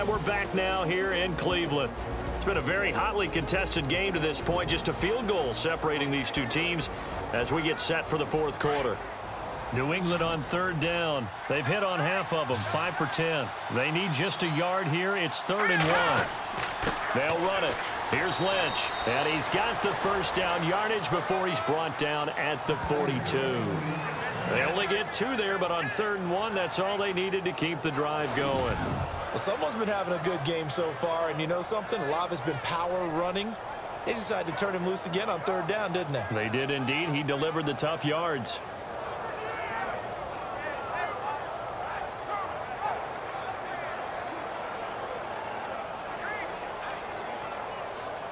And we're back now here in Cleveland. It's been a very hotly contested game to this point. Just a field goal separating these two teams as we get set for the fourth quarter. New England on third down. They've hit on half of them, 5 for 10. They need just a yard here. It's 3rd and 1. They'll run it. Here's Lynch, and he's got the first down yardage before he's brought down at the 42. They only get 2 there, but on 3rd and 1, that's all they needed to keep the drive going. Well, someone's been having a good game so far, and you know something? A lot of it's been power running. They decided to turn him loose again on 3rd down, didn't they? They did indeed. He delivered the tough yards.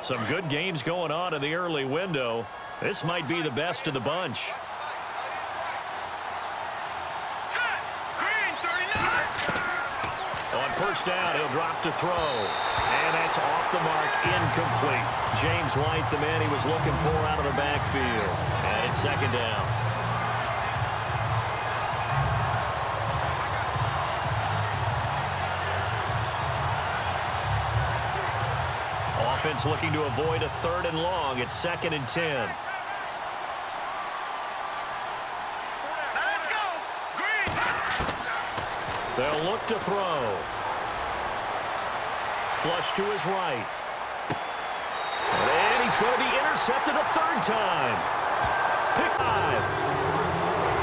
Some good games going on in the early window. This might be the best of the bunch. On first down, he'll drop to throw. And that's off the mark, incomplete. James White, the man he was looking for out of the backfield. And it's 2nd down. Offense looking to avoid a 3rd and long. It's 2nd and 10. Let's go. Green. They'll look to throw. Flush to his right. And he's going to be intercepted a 3rd time. Pick 5.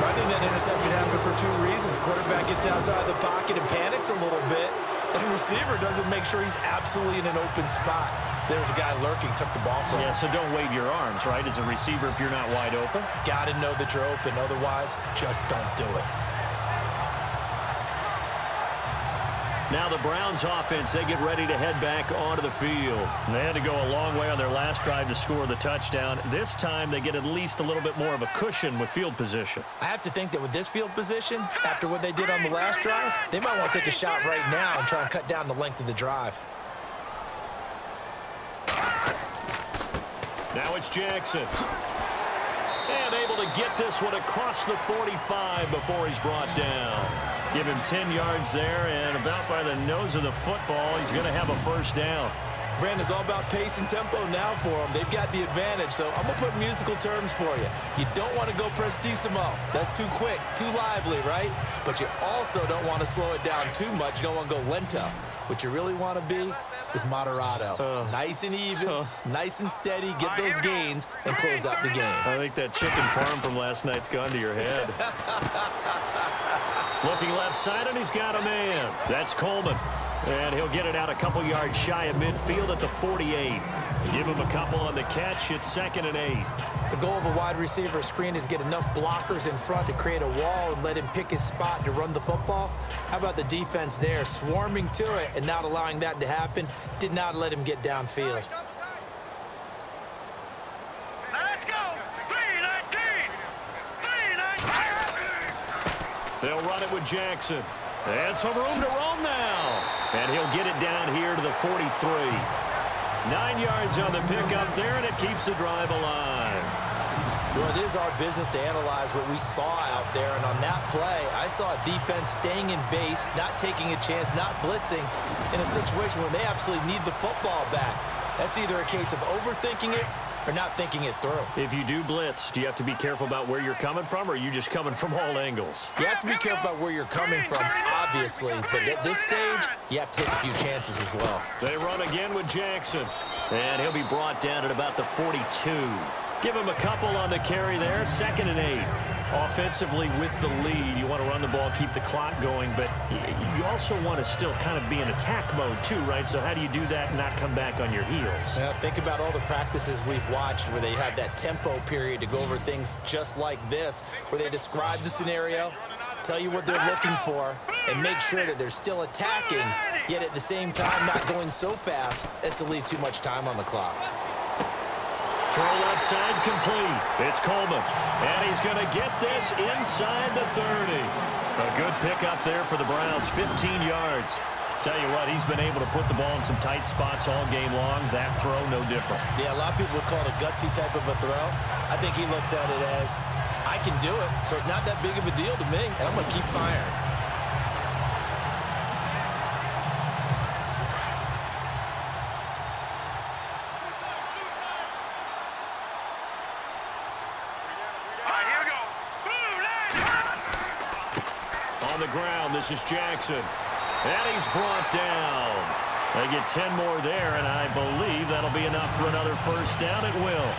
I think that interception happened for 2 reasons. Quarterback gets outside the pocket and panics a little bit. And the receiver doesn't make sure he's absolutely in an open spot. So there's a guy lurking, took the ball from him. Yeah, so don't wave your arms, right, as a receiver if you're not wide open. Got to know that you're open. Otherwise, just don't do it. Now the Browns offense, they get ready to head back onto the field. They had to go a long way on their last drive to score the touchdown. This time they get at least a little bit more of a cushion with field position. I have to think that with this field position, after what they did on the last drive, they might want to take a shot right now and try and cut down the length of the drive. Now it's Jackson. And able to get this one across the 45 before he's brought down. Give him 10 yards there, and about by the nose of the football, he's going to have a first down. Brandon, it's all about pace and tempo now for them. They've got the advantage, so I'm going to put musical terms for you. You don't want to go prestissimo. That's too quick, too lively, right? But you also don't want to slow it down too much. You don't want to go lento. What you really want to be is moderato. Nice and even, nice and steady, get those gains, and close out the game. I think that chicken parm from last night's gone to your head. Looking left side, and he's got a man. That's Coleman. And he'll get it out a couple yards shy of midfield at the 48. Give him a couple on the catch. It's 2nd and 8. The goal of a wide receiver screen is get enough blockers in front to create a wall and let him pick his spot to run the football. How about the defense there, swarming to it and not allowing that to happen? Did not let him get downfield. Let's go. 319. 319. They'll run it with Jackson. And some room to roam now. And he'll get it down here to the 43. 9 yards on the pickup there, and it keeps the drive alive. Well, it is our business to analyze what we saw out there, and on that play, I saw a defense staying in base, not taking a chance, not blitzing, in a situation where they absolutely need the football back. That's either a case of overthinking it or not thinking it through. If you do blitz, do you have to be careful about where you're coming from, or are you just coming from all angles? You have to be careful about where you're coming from, obviously, but at this stage, you have to take a few chances as well. They run again with Jackson, and he'll be brought down at about the 42. Give him a couple on the carry there, 2nd and 8. Offensively with the lead, you want to run the ball, keep the clock going, but you also want to still kind of be in attack mode too, right? So how do you do that and not come back on your heels? Now, think about all the practices we've watched where they have that tempo period to go over things just like this, where they describe the scenario, tell you what they're looking for, and make sure that they're still attacking, yet at the same time not going so fast as to leave too much time on the clock. Throw left side complete. It's Coleman. And he's going to get this inside the 30. A good pickup there for the Browns, 15 yards. Tell you what, he's been able to put the ball in some tight spots all game long. That throw, no different. Yeah, a lot of people would call it a gutsy type of a throw. I think he looks at it as, I can do it, so it's not that big of a deal to me, and I'm going to keep firing. on the ground. This is Jackson. And he's brought down. They get 10 more there, and I believe that'll be enough for another first down. It will.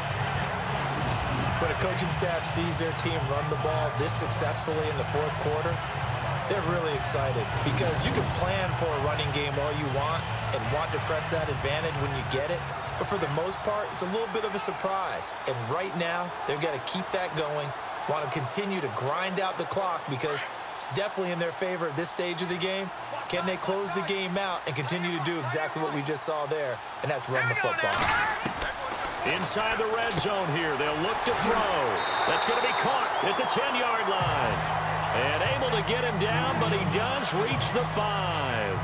When a coaching staff sees their team run the ball this successfully in the fourth quarter, they're really excited because you can plan for a running game all you want and want to press that advantage when you get it. But for the most part, it's a little bit of a surprise. And right now, they've got to keep that going, want to continue to grind out the clock because it's definitely in their favor at this stage of the game. Can they close the game out and continue to do exactly what we just saw there, and that's run the football. Inside the red zone here, they'll look to throw. That's going to be caught at the 10-yard line. And able to get him down, but he does reach the 5.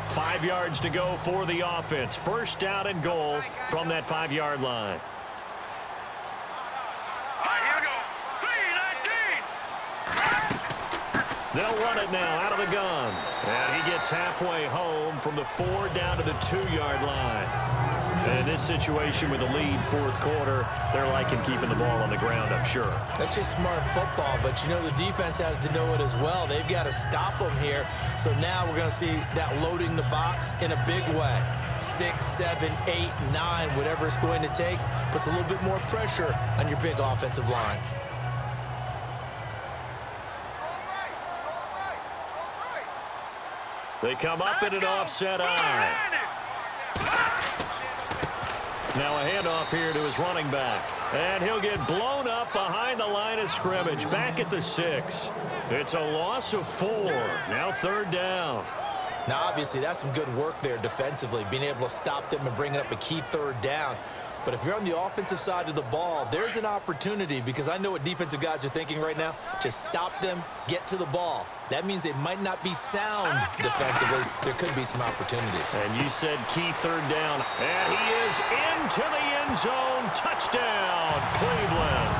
Five yards to go for the offense. First down and goal from that 5-yard line. They'll run it now out of the gun. And he gets halfway home from the 4 down to the 2-yard line. And in this situation with the lead fourth quarter, they're liking keeping the ball on the ground, I'm sure. That's just smart football, but you know the defense has to know it as well. They've got to stop them here. So now we're going to see that loading the box in a big way. 6, 7, 8, 9, whatever it's going to take, puts a little bit more pressure on your big offensive line. They come up in an offset eye. Now a handoff here to his running back. And he'll get blown up behind the line of scrimmage. Back at the 6. It's a loss of 4. Now third down. Now, obviously, that's some good work there defensively, being able to stop them and bring up a key third down. But if you're on the offensive side of the ball, there's an opportunity because I know what defensive guys are thinking right now. Just stop them, get to the ball. That means they might not be sound defensively. There could be some opportunities. And you said key third down. And he is into the end zone. Touchdown, Cleveland.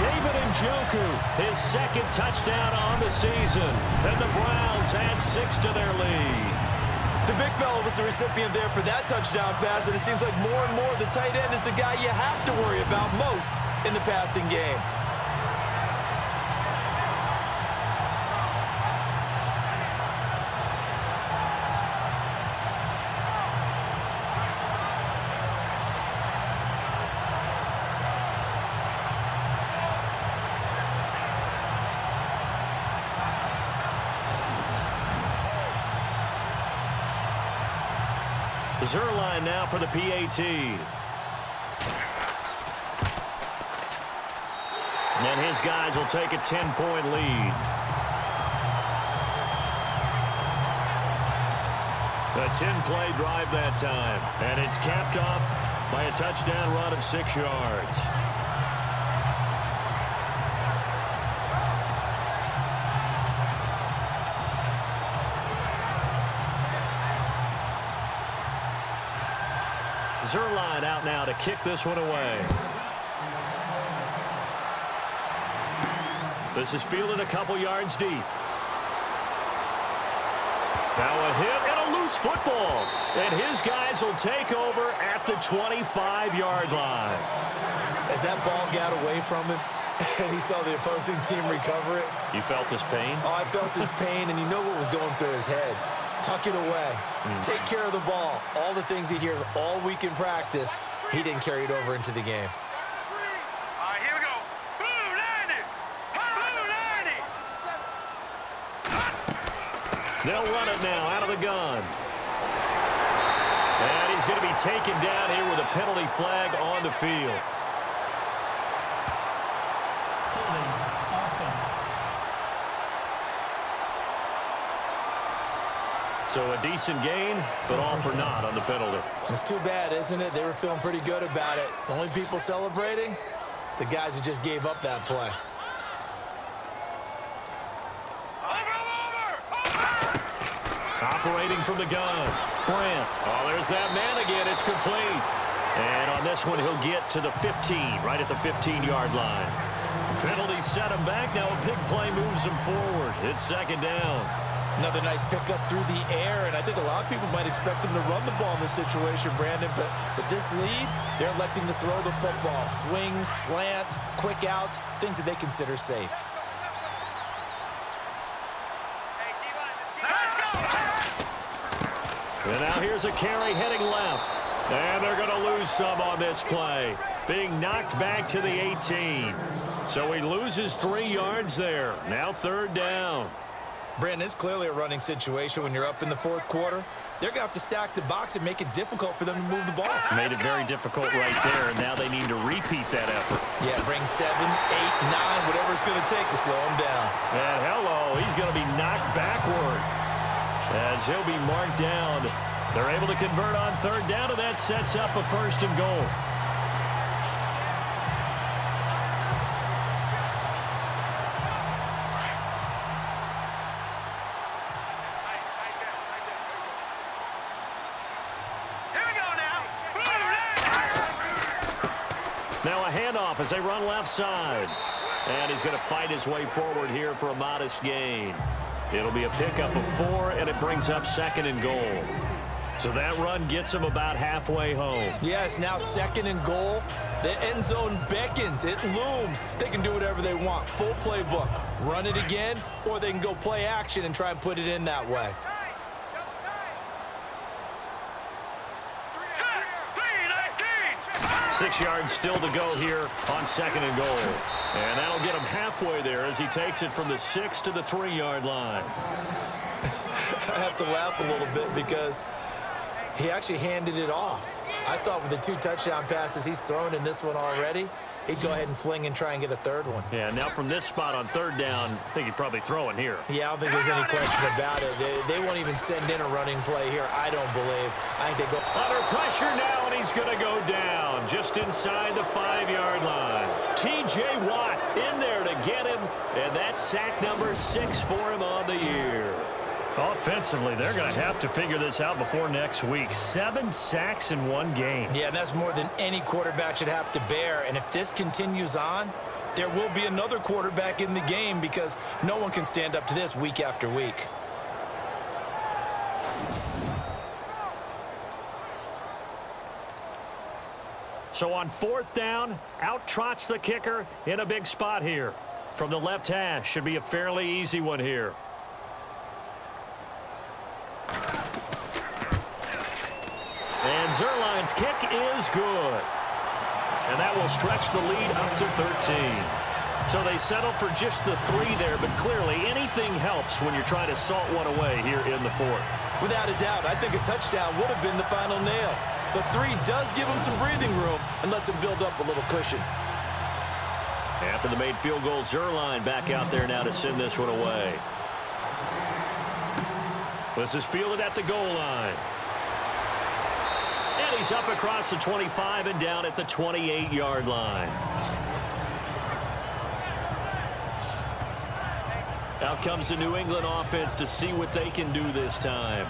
David Njoku, his second touchdown on the season. And the Browns add 6 to their lead. The big fella was the recipient there for that touchdown pass, and it seems like more and more the tight end is the guy you have to worry about most in the passing game. Zerline now for the PAT. And his guys will take a 10-point lead. A 10-play drive that time. And it's capped off by a touchdown run of 6 yards. Zerline out now to kick this one away. This is fielded a couple yards deep. Now a hit and a loose football. And his guys will take over at the 25-yard line. As that ball got away from him and he saw the opposing team recover it. You felt his pain? Oh, I felt his pain, and you know what was going through his head. Tuck it away. Take care of the ball. All the things he hears all week in practice, he didn't carry it over into the game. All right, here we go. Blue 90. Blue 90. They'll run it now out of the gun. And he's going to be taken down here with a penalty flag on the field. So a decent gain, but all for naught on the penalty. It's too bad, isn't it? They were feeling pretty good about it. The only people celebrating, the guys who just gave up that play. Operating from the gun. Brant. Oh, there's that man again. It's complete. And on this one, he'll get to the 15, right at the 15-yard line. Penalty set him back. Now a big play moves him forward. It's second down. Another nice pickup through the air, and I think a lot of people might expect them to run the ball in this situation, Brandon, but with this lead, they're electing to throw the football. Swings, slants, quick outs, things that they consider safe. And now here's a carry heading left. And they're going to lose some on this play. Being knocked back to the 18. So he loses 3 yards there. Now 3rd down. Brandon, it's clearly a running situation when you're up in the 4th quarter. They're going to have to stack the box and make it difficult for them to move the ball. Made it very difficult right there, and now they need to repeat that effort. Yeah, bring 7, 8, 9, whatever it's going to take to slow him down. And hello, he's going to be knocked backward as he'll be marked down. They're able to convert on 3rd down, and that sets up a 1st and goal. Now a handoff as they run left side. And he's going to fight his way forward here for a modest gain. It'll be a pickup of 4, and it brings up 2nd and goal. So that run gets him about halfway home. Yes, now 2nd and goal. The end zone beckons. It looms. They can do whatever they want. Full playbook. Run it again, or they can go play action and try and put it in that way. 6 yards still to go here on 2nd and goal. And that'll get him halfway there as he takes it from the 6 to the 3-yard line. I have to laugh a little bit because he actually handed it off. I thought with the 2 touchdown passes he's thrown in this one already, he'd go ahead and fling and try and get a 3rd one. Yeah, now from this spot on 3rd down, I think he'd probably throw it here. Yeah, I don't think there's any question about it. They won't even send in a running play here, I don't believe. I think they go under pressure now, and he's going to go down just inside the 5-yard line. T.J. Watt in there to get him, and that's sack number 6 for him on the year. Offensively, they're going to have to figure this out before next week. 7 sacks in 1 game. Yeah, and that's more than any quarterback should have to bear. And if this continues on, there will be another quarterback in the game because no one can stand up to this week after week. So on 4th down, out trots the kicker in a big spot here. From the left hash, should be a fairly easy one here. And Zerline's kick is good. And that will stretch the lead up to 13. So they settle for just the 3 there, but clearly anything helps when you're trying to salt one away here in the 4th. Without a doubt, I think a touchdown would have been the final nail. But 3 does give him some breathing room and lets him build up a little cushion. After the made field goal, Zerline back out there now to send this one away. This is fielded at the goal line. And he's up across the 25 and down at the 28-yard line. Out comes the New England offense to see what they can do this time.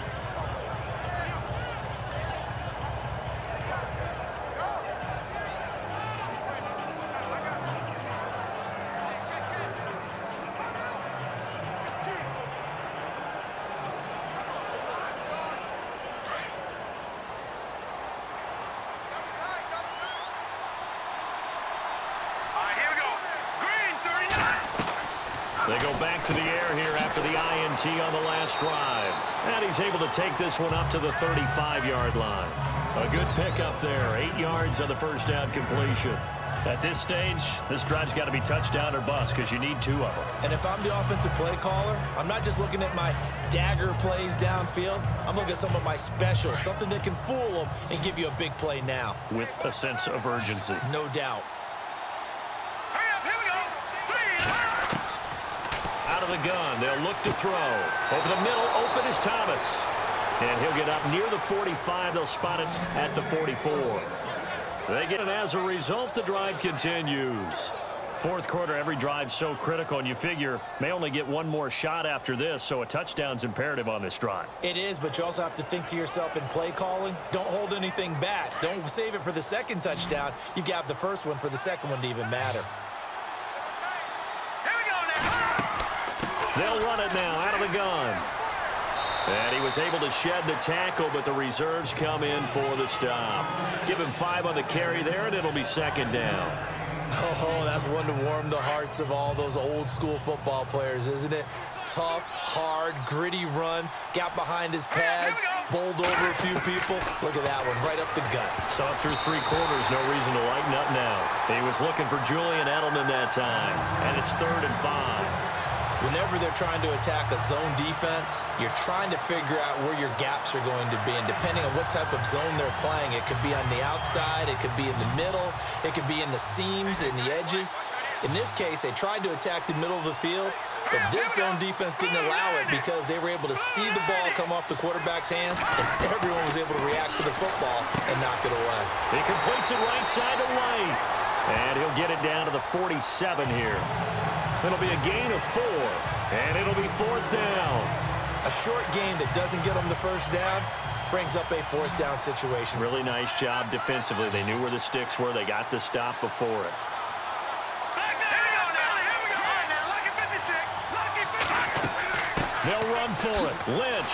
They go back to the air here after the INT on the last drive. And he's able to take this one up to the 35-yard line. A good pickup there. 8 yards on the 1st down completion. At this stage, this drive's got to be touchdown or bust because you need 2 of them. And if I'm the offensive play caller, I'm not just looking at my dagger plays downfield. I'm looking at some of my specials, something that can fool them and give you a big play now. With a sense of urgency. No doubt. Out of the gun, they'll look to throw. Over the middle, open is Thomas. And he'll get up near the 45. They'll spot it at the 44. They get it as a result. The drive continues. 4th quarter, every drive's so critical, and you figure may only get 1 more shot after this, so a touchdown's imperative on this drive. It is, but you also have to think to yourself in play calling, don't hold anything back. Don't save it for the 2nd touchdown. You got the 1st one for the 2nd one to even matter. They'll run it now out of the gun. And he was able to shed the tackle, but the reserves come in for the stop. Give him 5 on the carry there, and it'll be second down. Oh, that's one to warm the hearts of all those old-school football players, isn't it? Tough, hard, gritty run, got behind his pads, bowled over a few people. Look at that one, right up the gut. Saw it through 3 quarters, no reason to lighten up now. He was looking for Julian Edelman that time, and it's 3rd and 5. Whenever they're trying to attack a zone defense, you're trying to figure out where your gaps are going to be. And depending on what type of zone they're playing, it could be on the outside, it could be in the middle, it could be in the seams, in the edges. In this case, they tried to attack the middle of the field, but this zone defense didn't allow it because they were able to see the ball come off the quarterback's hands, and everyone was able to react to the football and knock it away. He completes it right side to White, and he'll get it down to the 47 here. It'll be a gain of 4, and it'll be 4th down. A short gain that doesn't get them the first down brings up a 4th down situation. Really nice job defensively. They knew where the sticks were. They got the stop before it. They'll run for it. Lynch.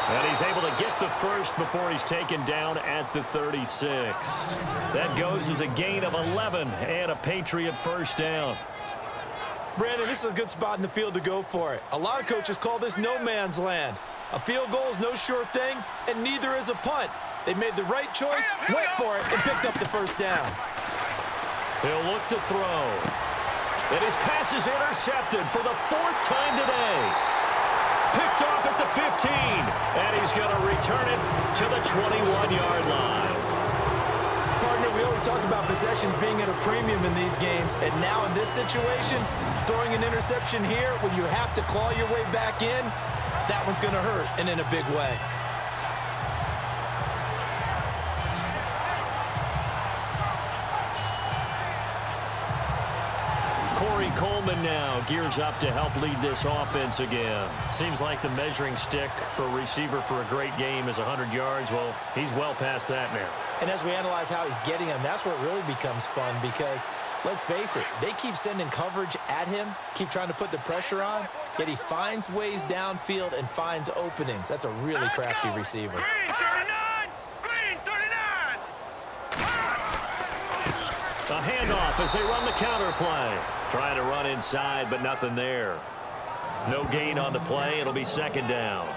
And he's able to get the first before he's taken down at the 36. That goes as a gain of 11 and a Patriot first down. Brandon, this is a good spot in the field to go for it. A lot of coaches call this no man's land. A field goal is no sure thing, and neither is a punt. They made the right choice, went for it, and picked up the first down. He'll look to throw. And his pass is intercepted for the 4th time today. Picked off at the 15, and he's going to return it to the 21-yard line. Partner, we always talk about possessions being at a premium in these games, and now in this situation, throwing an interception here when you have to claw your way back in, that one's going to hurt, and in a big way. Corey Coleman now gears up to help lead this offense again. Seems like the measuring stick for a receiver for a great game is 100 yards. Well, he's well past that now. And as we analyze how he's getting them, that's where it really becomes fun because, let's face it, they keep sending coverage at him, keep trying to put the pressure on, yet he finds ways downfield and finds openings. That's a really crafty receiver. Green 39! Green 39! A handoff as they run the counter play. Trying to run inside, but nothing there. No gain on the play. It'll be second down.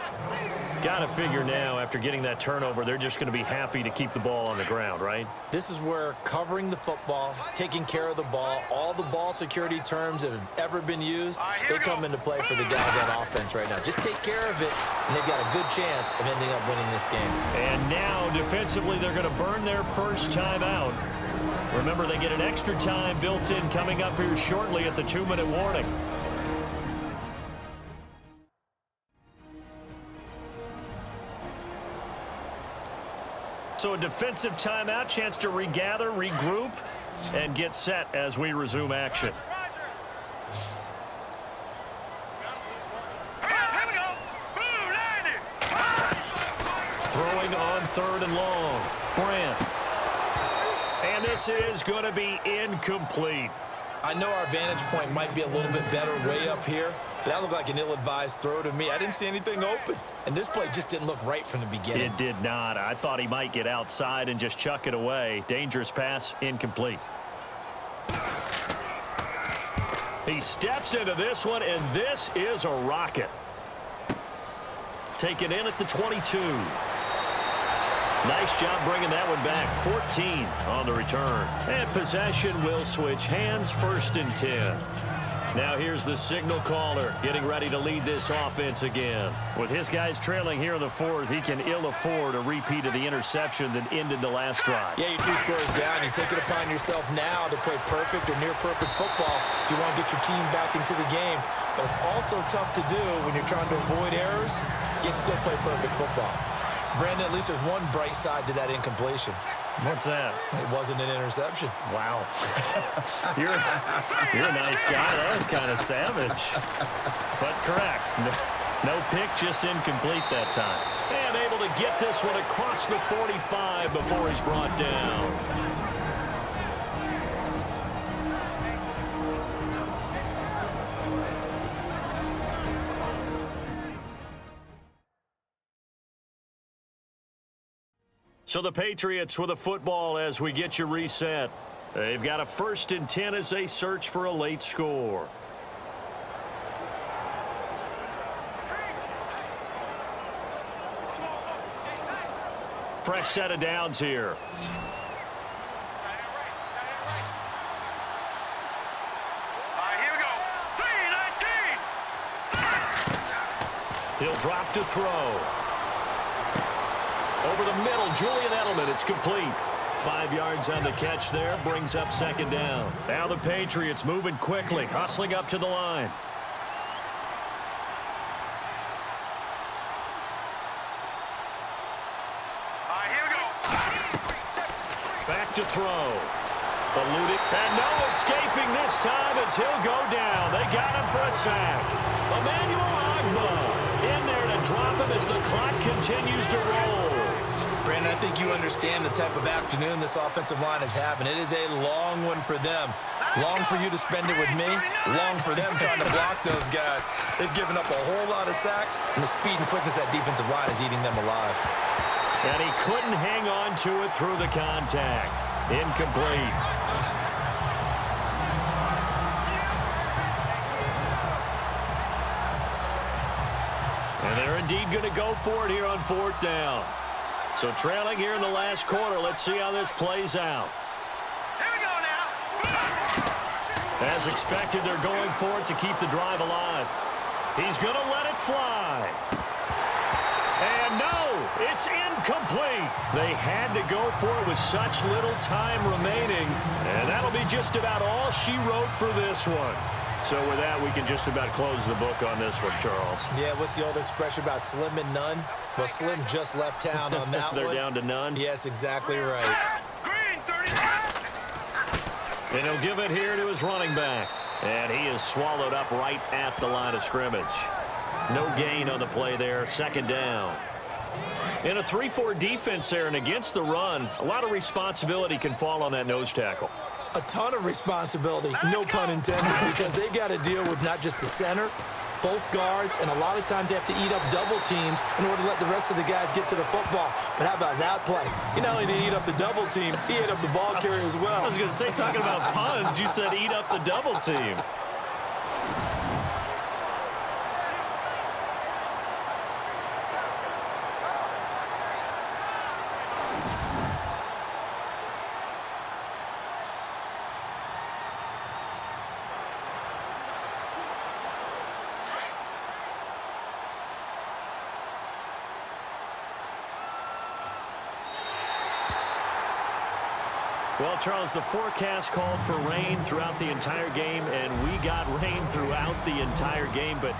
Got to figure now, after getting that turnover, they're just going to be happy to keep the ball on the ground, right? This is where covering the football, taking care of the ball, all the ball security terms that have ever been used, they come into play for the guys on offense right now. Just take care of it, and they've got a good chance of ending up winning this game. And now, defensively, they're going to burn their first time out. Remember, they get an extra time built in coming up here shortly at the 2-minute warning. So a defensive timeout, chance to regather, regroup, and get set as we resume action. Throwing on 3rd and long. Brandt. And this is going to be incomplete. I know our vantage point might be a little bit better way up here, but that looked like an ill-advised throw to me. I didn't see anything open, and this play just didn't look right from the beginning. It did not. I thought he might get outside and just chuck it away. Dangerous pass, incomplete. He steps into this one, and this is a rocket. Taken in at the 22. Nice job bringing that one back. 14 on the return. And possession will switch hands, 1st and 10. Now here's the signal caller getting ready to lead this offense again. With his guys trailing here in the 4th, he can ill afford a repeat of the interception that ended the last drive. Yeah, you're 2 scores down. You take it upon yourself now to play perfect or near perfect football if you want to get your team back into the game. But it's also tough to do when you're trying to avoid errors, yet still play perfect football. Brandon, at least there's one bright side to that incompletion. What's that? It wasn't an interception. Wow. you're a nice guy. That was kind of savage. But correct. No pick, just incomplete that time. And able to get this one across the 45 before he's brought down. So the Patriots with a football as we get you reset. They've got a 1st and 10 as they search for a late score. Fresh set of downs here. Here we go. 3-19. He'll drop to throw. Over the middle, Julian Edelman. It's complete. 5 yards on the catch there. Brings up 2nd down. Now the Patriots moving quickly, hustling up to the line. Here we go. Back to throw. Eluded. And no escaping this time as he'll go down. They got him for a sack. Emmanuel Agba in there to drop him as the clock continues to roll. Brandon, I think you understand the type of afternoon this offensive line is having. It is a long one for them. Long for you to spend it with me. Long for them trying to block those guys. They've given up a whole lot of sacks, and the speed and quickness of that defensive line is eating them alive. And he couldn't hang on to it through the contact. Incomplete. And they're indeed going to go for it here on 4th down. So trailing here in the last quarter. Let's see how this plays out. Here we go now. As expected, they're going for it to keep the drive alive. He's going to let it fly. And no, it's incomplete. They had to go for it with such little time remaining. And that'll be just about all she wrote for this one. So with that, we can just about close the book on this one, Charles. Yeah, what's the old expression about slim and none? Well, Slim just left town on that They're one. down to none. Yes, exactly right. Green, 35. And he'll give it here to his running back. And he is swallowed up right at the line of scrimmage. No gain on the play there. 2nd down. In a 3-4 defense there and against the run, a lot of responsibility can fall on that nose tackle. A ton of responsibility, no pun intended, because they got to deal with not just the center, both guards, and a lot of times they have to eat up double teams in order to let the rest of the guys get to the football. But how about that play? He not only did he eat up the double team, he ate up the ball carrier as well. I was going to say, talking about puns, you said eat up the double team. Well, Charles, the forecast called for rain throughout the entire game, and we got rain throughout the entire game. But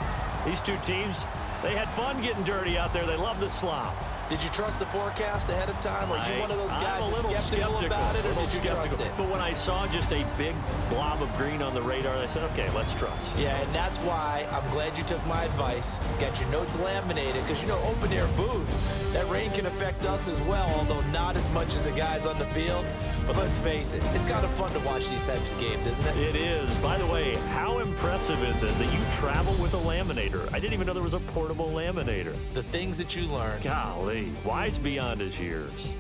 these two teams, they had fun getting dirty out there. They love the slop. Did you trust the forecast ahead of time? Are you one of those guys that's skeptical about it, or did you trust it? But when I saw just a big blob of green on the radar, I said, okay, let's trust. Yeah, and that's why I'm glad you took my advice. Got your notes laminated, because, you know, open-air booth, that rain can affect us as well, although not as much as the guys on the field. But let's face it, it's kind of fun to watch these types of games, isn't it? It is. By the way, how impressive is it that you travel with a laminator? I didn't even know there was a portable laminator. The things that you learn. Golly, wise beyond his years.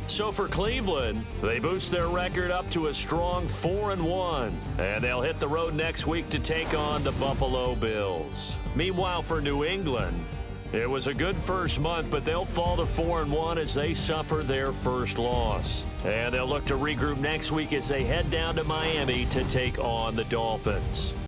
So for Cleveland, they boost their record up to a strong 4-1, and they'll hit the road next week to take on the Buffalo Bills. Meanwhile, for New England, it was a good first month, but they'll fall to 4-1 as they suffer their first loss. And they'll look to regroup next week as they head down to Miami to take on the Dolphins.